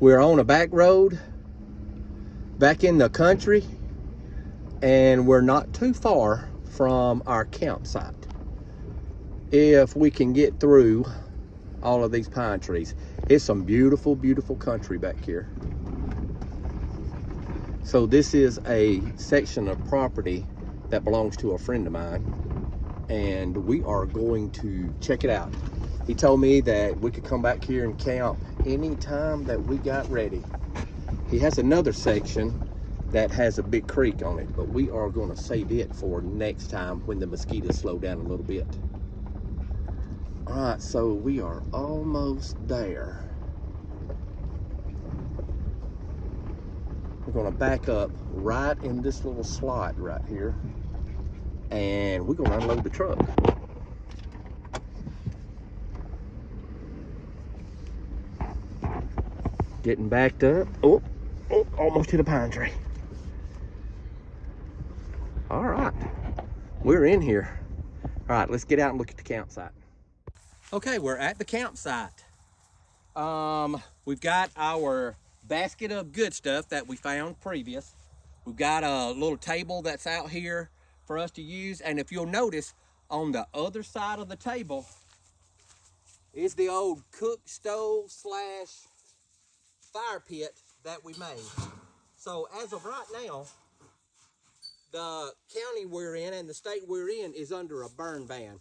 We're on a back road, back in the country, and we're not too far from our campsite. If we can get through all of these pine trees. It's some beautiful, beautiful country back here. So this is a section of property that belongs to a friend of mine, and we are going to check it out. He told me that we could come back here and camp anytime that we got ready. He has another section that has a big creek on it, but we are going to save it for next time when the mosquitoes slow down a little bit. All right, so we are almost there. We're gonna back up right in this little slot right here, and we're gonna unload the truck. Getting backed up. Oh, almost hit a pine tree. All right, we're in here. All right, let's get out and look at the campsite. Okay, we're at the campsite. We've got our basket of good stuff that we found previous. We've got a little table that's out here for us to use. And if you'll notice, on the other side of the table is the old cook stove slash fire pit that we made. So as of right now, the county we're in and the state we're in is under a burn ban.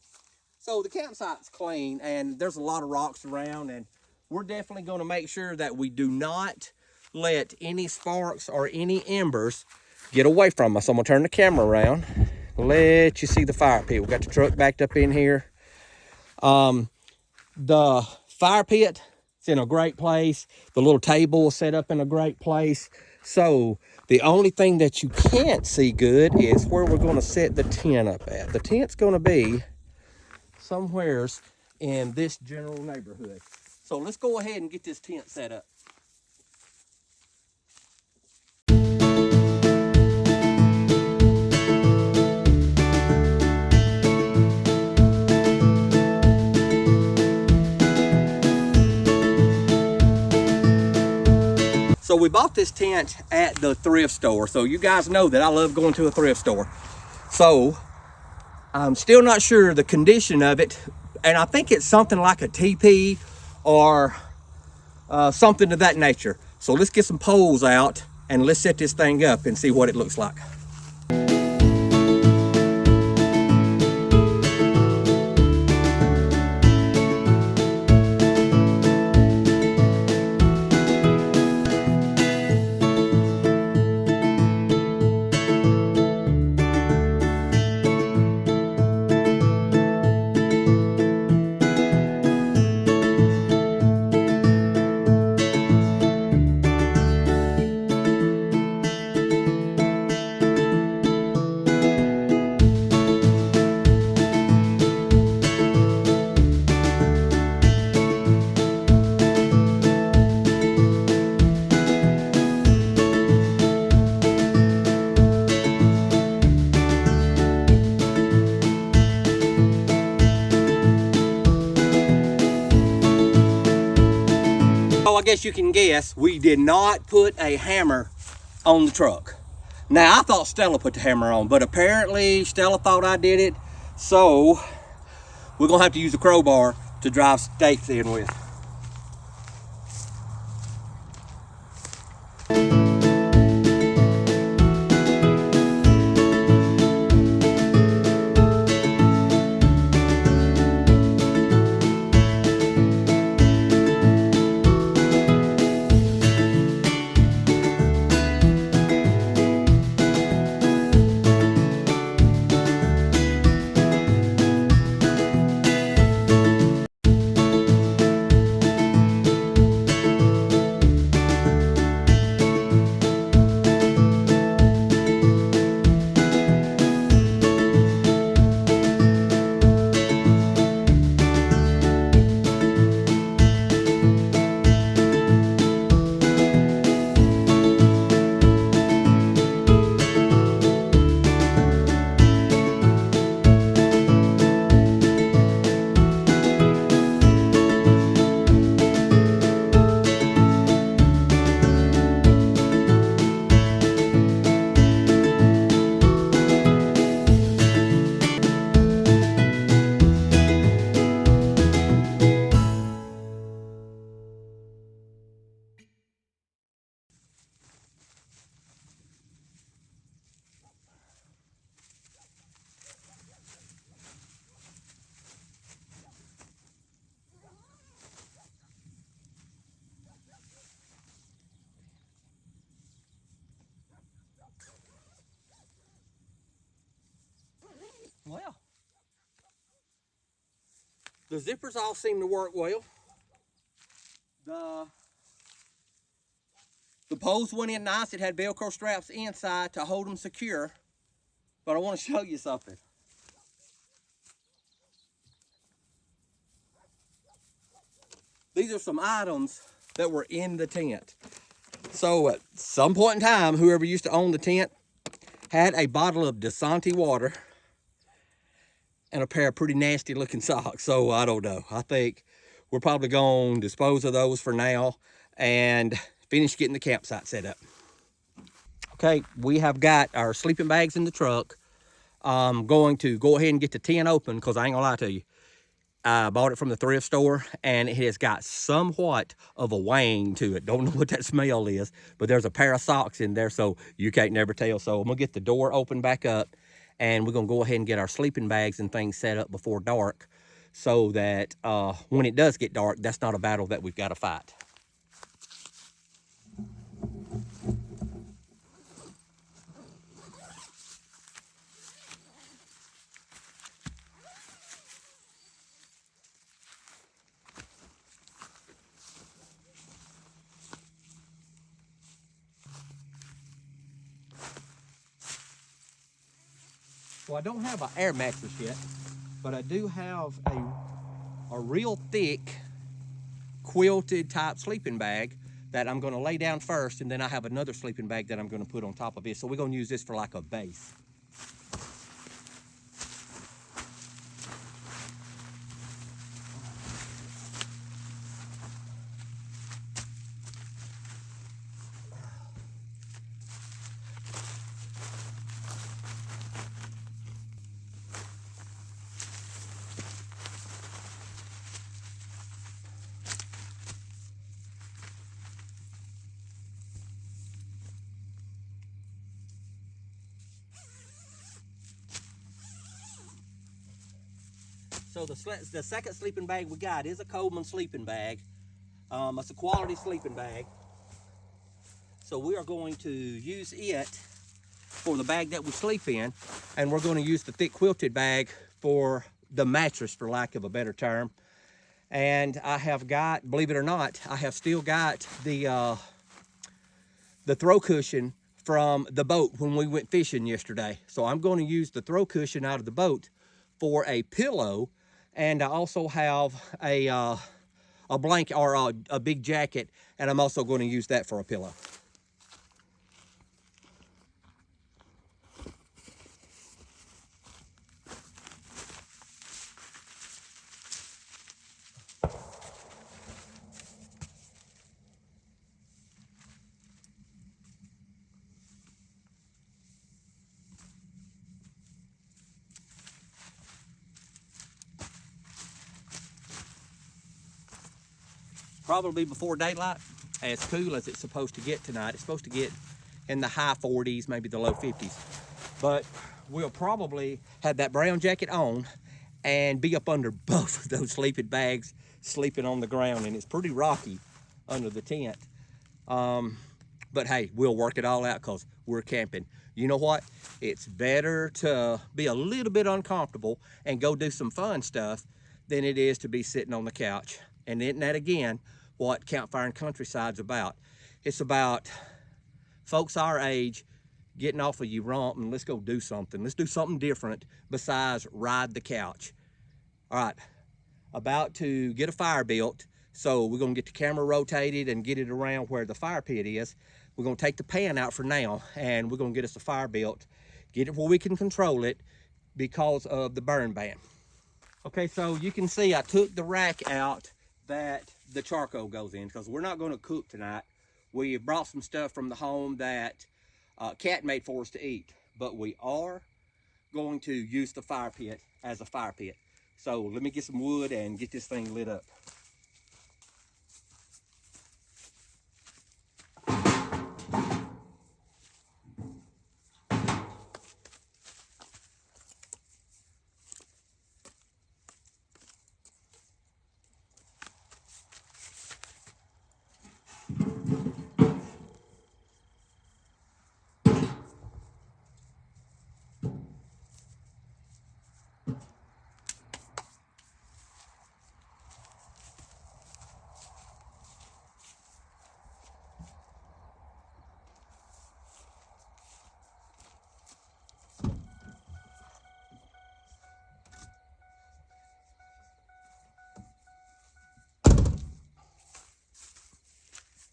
So the campsite's clean, and there's a lot of rocks around, and we're definitely going to make sure that we do not let any sparks or any embers get away from us. I'm going to turn the camera around, let you see the fire pit. We've got the truck backed up in here. The fire pit is in a great place. The little table is set up in a great place. So the only thing that you can't see good is where we're going to set the tent up at. The tent's going to be somewheres in this general neighborhood. So let's go ahead and get this tent set up. So we bought this tent at the thrift store. So you guys know that I love going to a thrift store. So I'm still not sure the condition of it, and I think it's something like a teepee or something of that nature. So let's get some poles out and let's set this thing up and see what it looks like. I guess you can guess we did not put a hammer on the truck. Now I thought Stella put the hammer on, but apparently Stella thought I did it, so we're gonna have to use a crowbar to drive stakes in with. The zippers all seem to work well. The poles went in nice. It had Velcro straps inside to hold them secure. But I want to show you something. These are some items that were in the tent. So at some point in time, whoever used to own the tent had a bottle of Dasante water and a pair of pretty nasty looking socks. So I don't know. I think we're probably going to dispose of those for now and finish getting the campsite set up. Okay, we have got our sleeping bags in the truck. I'm going to go ahead and get the tent open because I ain't gonna lie to you. I bought it from the thrift store and it has got somewhat of a wang to it. Don't know what that smell is, but there's a pair of socks in there, so you can't never tell. So I'm gonna get the door open back up and we're gonna go ahead and get our sleeping bags and things set up before dark so that when it does get dark, that's not a battle that we've got to fight. Well, I don't have an air mattress yet, but I do have a real thick quilted type sleeping bag that I'm going to lay down first, and then I have another sleeping bag that I'm going to put on top of it. So we're going to use this for like a base. So the second sleeping bag we got is a Coleman sleeping bag. It's a quality sleeping bag. So we are going to use it for the bag that we sleep in, and we're going to use the thick quilted bag for the mattress, for lack of a better term. And I have got, believe it or not, I have still got the throw cushion from the boat when we went fishing yesterday. So I'm going to use the throw cushion out of the boat for a pillow, and I also have a blanket or a big jacket, and I'm also going to use that for a pillow. Probably before daylight, as cool as it's supposed to get tonight. It's supposed to get in the high 40s, maybe the low 50s. But we'll probably have that brown jacket on and be up under both of those sleeping bags, sleeping on the ground, and it's pretty rocky under the tent. But hey, we'll work it all out because we're camping. You know what? It's better to be a little bit uncomfortable and go do some fun stuff than it is to be sitting on the couch. And isn't that, again, what Campfire and Countryside's about? It's about folks our age getting off of your rump and let's go do something. Let's do something different besides ride the couch. All right, about to get a fire built. So we're gonna get the camera rotated and get it around where the fire pit is. We're gonna take the pan out for now and we're gonna get us a fire built, get it where we can control it because of the burn ban. Okay, so you can see I took the rack out that the charcoal goes in because we're not gonna cook tonight. We brought some stuff from the home that Cat made for us to eat, but we are going to use the fire pit as a fire pit. So let me get some wood and get this thing lit up.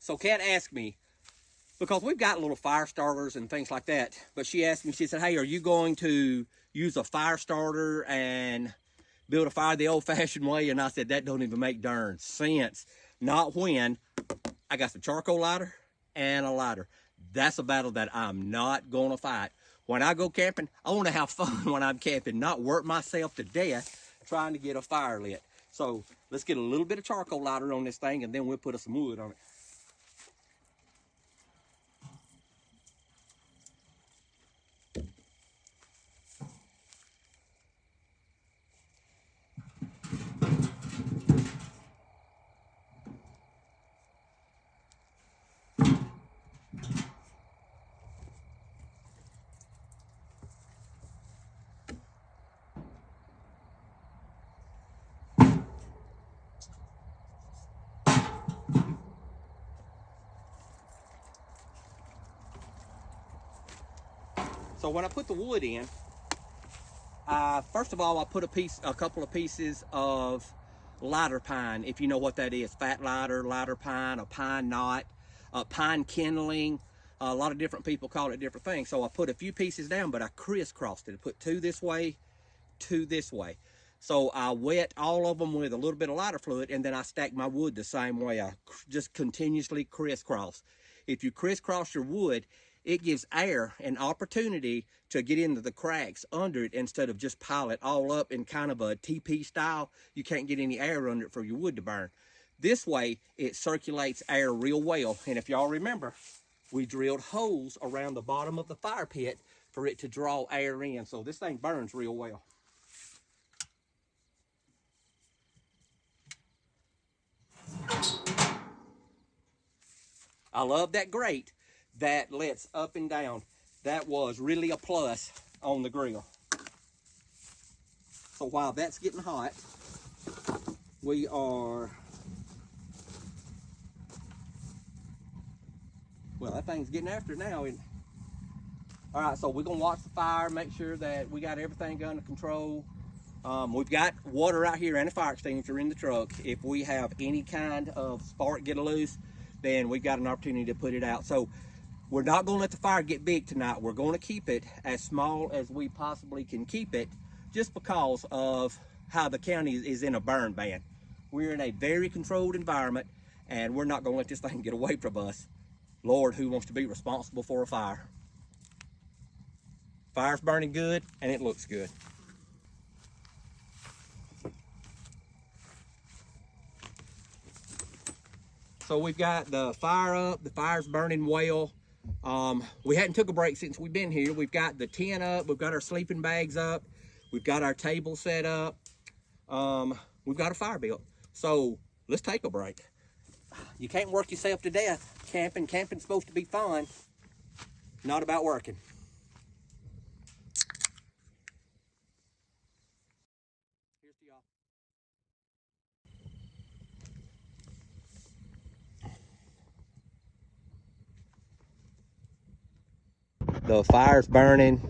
So Kat asked me, because we've got little fire starters and things like that, but she asked me, she said, hey, are you going to use a fire starter and build a fire the old-fashioned way? And I said, that don't even make darn sense. Not when I got the charcoal lighter and a lighter. That's a battle that I'm not going to fight. When I go camping, I want to have fun when I'm camping, not work myself to death trying to get a fire lit. So let's get a little bit of charcoal lighter on this thing, and then we'll put some wood on it. So when I put the wood in, first of all, I put a couple of pieces of lighter pine, if you know what that is. Fat lighter, lighter pine, a pine knot, pine kindling. A lot of different people call it different things. So I put a few pieces down, but I crisscrossed it. I put 2 this way, 2 this way. So I wet all of them with a little bit of lighter fluid, and then I stack my wood the same way. I just continuously crisscross. If you crisscross your wood, it gives air an opportunity to get into the cracks under it instead of just pile it all up in kind of a TP style. You can't get any air under it for your wood to burn. This way, it circulates air real well. And if y'all remember, we drilled holes around the bottom of the fire pit for it to draw air in. So this thing burns real well. I love that grate that lets up and down. That was really a plus on the grill. So while that's getting hot, we are, well, that thing's getting after it now. All right, so we're gonna watch the fire, make sure that we got everything under control. We've got water out here and a fire extinguisher in the truck. If we have any kind of spark get loose, then we've got an opportunity to put it out. So we're not going to let the fire get big tonight. We're going to keep it as small as we possibly can keep it, just because of how the county is in a burn ban. We're in a very controlled environment, and we're not going to let this thing get away from us. Lord, who wants to be responsible for a fire? Fire's burning good, and it looks good. So we've got the fire up, the fire's burning well. We hadn't took a break since we've been here. We've got the tent up, we've got our sleeping bags up, we've got our table set up, we've got a fire built. So let's take a break. You can't work yourself to death camping. Camping's supposed to be fun, not about working. Here's to y'all. The fire's burning.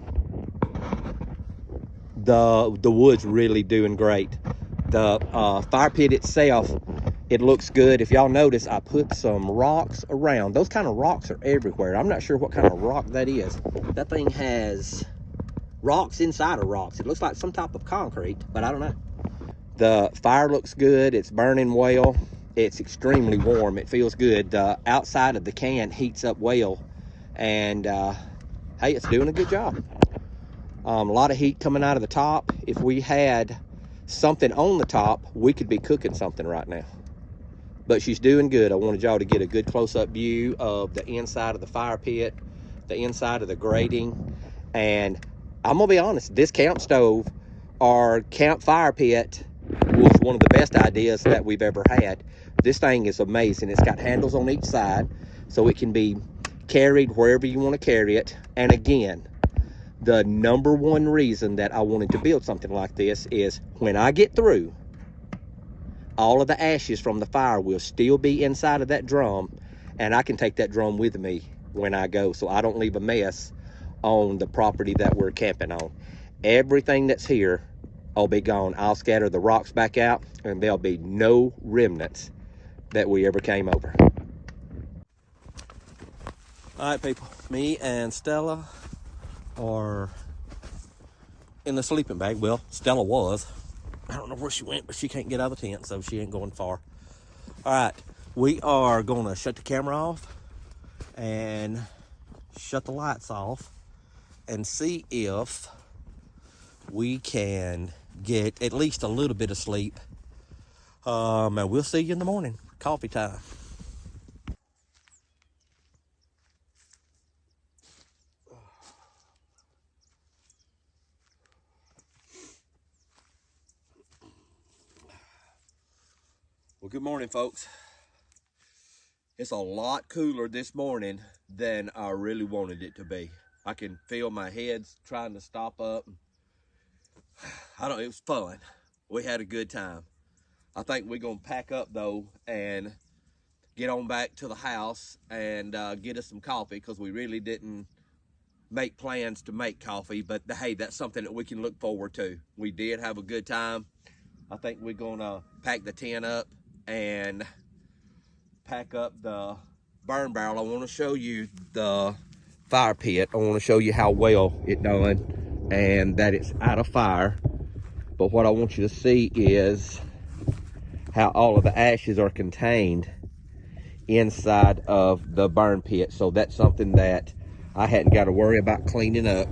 The wood's really doing great. The fire pit itself, it looks good. If y'all notice, I put some rocks around. Those kind of rocks are everywhere. I'm not sure what kind of rock that is. That thing has rocks inside of rocks. It looks like some type of concrete, but I don't know. The fire looks good. It's burning well. It's extremely warm. It feels good. The outside of the can heats up well, and hey, it's doing a good job. A lot of heat coming out of the top. If we had something on the top, we could be cooking something right now. But she's doing good. I wanted y'all to get a good close-up view of the inside of the fire pit, the inside of the grating. And I'm gonna be honest, this camp stove or camp fire pit was one of the best ideas that we've ever had. This thing is amazing. It's got handles on each side, so it can be carried wherever you want to carry it. And again, the #1 reason that I wanted to build something like this is when I get through, all of the ashes from the fire will still be inside of that drum, and I can take that drum with me when I go, so I don't leave a mess on the property that we're camping on. Everything that's here will be gone. I'll scatter the rocks back out, and there'll be no remnants that we ever came over. All right, people, me and Stella are in the sleeping bag. Well, Stella was. I don't know where she went, but she can't get out of the tent, so she ain't going far. All right, we are gonna shut the camera off and shut the lights off and see if we can get at least a little bit of sleep. And we'll see you in the morning. Coffee time. Well, good morning, folks. It's a lot cooler this morning than I really wanted it to be. I can feel my head's trying to stop up. It was fun. We had a good time. I think we're gonna pack up though and get on back to the house and get us some coffee, because we really didn't make plans to make coffee, but hey, that's something that we can look forward to. We did have a good time. I think we're gonna pack the tent up and pack up the burn barrel. I want to show you the fire pit. I want to show you how well it done and that it's out of fire. But what I want you to see is how all of the ashes are contained inside of the burn pit. So that's something that I hadn't got to worry about cleaning up.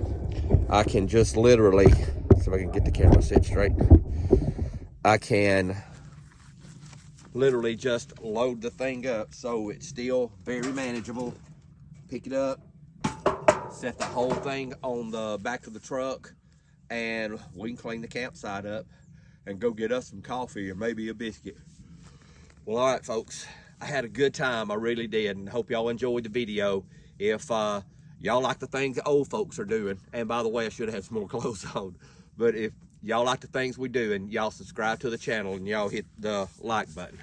I can just literally, see if I can get the camera set straight. I can literally just load the thing up so it's still very manageable. Pick it up, set the whole thing on the back of the truck, and we can clean the campsite up and go get us some coffee or maybe a biscuit. Well, all right, folks, I had a good time. I really did, and hope y'all enjoyed the video. If y'all like the things the old folks are doing, and by the way, I should have had some more clothes on, but if y'all like the things we do, and y'all subscribe to the channel and y'all hit the like button.